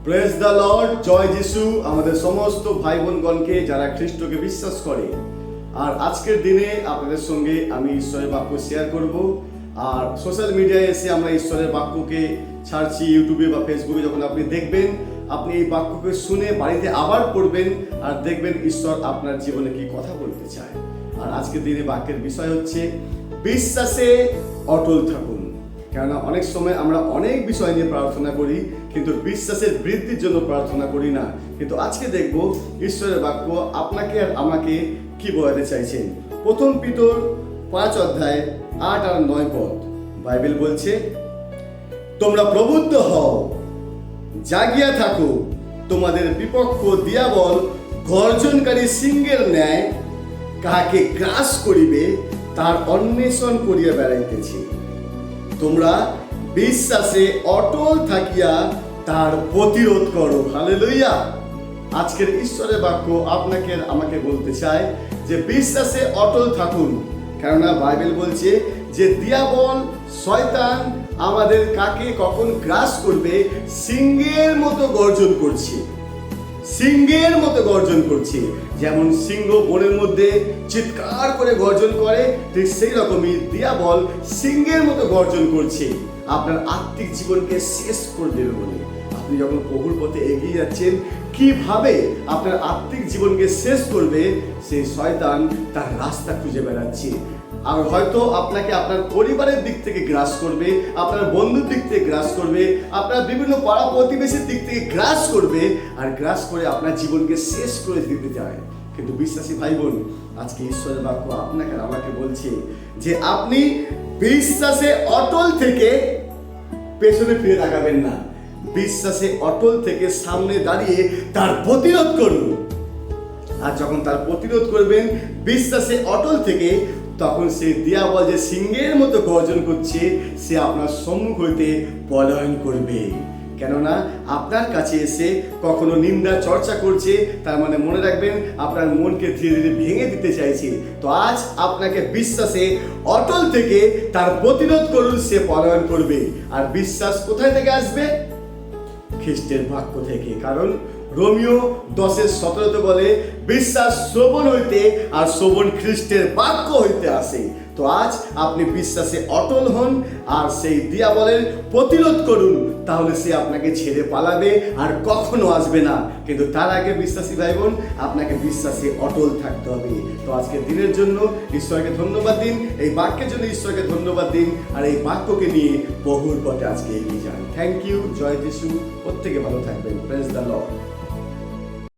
Praise the Lord, জয় যিশু আমাদের সমস্ত ভাই বোনগণকে যারা খ্রিস্টকে বিশ্বাস করে। আর আজকের দিনে আপনাদের সঙ্গে আমি ঈশ্বরের বাক্য শেয়ার করব। আর সোশ্যাল মিডিয়ায় এসে আমরা ঈশ্বরের বাক্যকে ছাড়ছি, ইউটিউবে বা ফেসবুকে যখন আপনি দেখবেন, আপনি এই বাক্যকে শুনে বাড়িতে আবার পড়বেন আর দেখবেন ঈশ্বর আপনার জীবনে কি কথা বলতে চায়। আর আজকের দিনে বাক্যের বিষয় হচ্ছে বিশ্বাসে অটল থাকুন। কেননা অনেক সময় আমরা অনেক বিষয় নিয়ে প্রার্থনা করি, কিন্তু বিশ্বাসের বৃদ্ধির জন্য প্রার্থনা করি না। কিন্তু আজকে দেখব ঈশ্বরের বাক্য আপনাকে আর আমাকে কি বলাতে চাইছেন। প্রথম পিতর 5 অধ্যায় 8 আর 9 পদ বাইবেল বলছে, তোমরা প্রবুদ্ধ হও, জাগিয়া থাকো, তোমাদের বিপক্ষ দিয়াবল গর্জনকারী সিংহের ন্যায় কাহাকে গ্রাস করিবে তার অন্বেষণ করিয়া বেড়াইতেছে। তোমরা বিশ্বাসে অটল থাকিয়া তার প্রতিরোধ করো। হালেলুয়া। আজকের ঈশ্বরের বাক্য আপনাকে আমাকে বলতে চায় যে বিশ্বাসে অটল থাকুন। কেননা বাইবেল বলছে যে দিয়াবল শয়তান আমাদের কাকে কখন গ্রাস করবে, সিংহের মতো গর্জন করছে, সিংহের মতো গর্জন করছে। যেমন সিংহ বনের মধ্যে চিৎকার করে গর্জন করে, ঠিক সেই রকমই দিয়াবল সিংহের মতো গর্জন করছে আপনার আত্মিক জীবনকে শেষ করে দেবে বলে। আপনি যখন প্রভুর পথে এগিয়ে যাচ্ছেন, কিভাবে আপনার আত্মিক জীবনকে শেষ করবে সেই শয়তান তার রাস্তা খুঁজে বেড়াচ্ছে। আর হয়তো আপনাকে আপনার পরিবারের দিক থেকে গ্রাস করবে, আপনার বন্ধুর দিক থেকে গ্রাস করবে, আপনার বিভিন্ন পাড়া প্রতিবেশীর দিক থেকে গ্রাস করবে, আর গ্রাস করে আপনার জীবনকে শেষ করে দিতে চায়। কিন্তু বিশ্বাসী ভাই বোন, আজকে ঈশ্বরের বাক্য আপনাকে আমাকে বলছে যে আপনি বিশ্বাসে অটল থেকে পেছনে ফিরে তাকাবেন না, বিশ্বাসে অটল থেকে সামনে দাঁড়িয়ে তার প্রতিরোধ করুন। আর যখন তার প্রতিরোধ করবেন বিশ্বাসে অটল থেকে, তখন সে দিয়াবল যে সিংহের মতো গর্জন করছে, সে আপনার সম্মুখ হইতে পলায়ন করবে। কেননা আপনার কাছে এসে কখনো নিন্দা চর্চা করছে, তার মানে মনে রাখবেন আপনার মনকে ধীরে ধীরে ভেঙে দিতে চাইছে। তো আজ আপনাকে বিশ্বাসে অটল থেকে তার প্রতিরোধ করুন, সে পলায়ন করবে। আর বিশ্বাস কোথায় থেকে আসবে? খ্রিস্টের বাক্য থেকে। কারণ রোমিও 10:17 বলে, বিশ্বাস শ্রবণ হইতে আর শ্রবণ খ্রিস্টের বাক্য হইতে আসে। তো আজ আপনি বিশ্বাসে অটল হন আর সেই দিয়াবলের প্রতিরোধ করুন, তাহলে সে আপনাকে ছেড়ে পালাবে আর কখনো আসবে না। কিন্তু তার আগে বিশ্বাসী ভাই বোন, আপনাকে বিশ্বাসে অটল থাকতে হবে। তো আজকের দিনের জন্য ঈশ্বরকে ধন্যবাদ দিন, এই বাক্যের জন্য ঈশ্বরকে ধন্যবাদ দিন, আর এই বাক্যকে নিয়ে বহুর পথে আজকে এগিয়ে যান। থ্যাংক ইউ, জয় যিশু। প্রত্যেকে ভালো থাকবেন। Praise the Lord.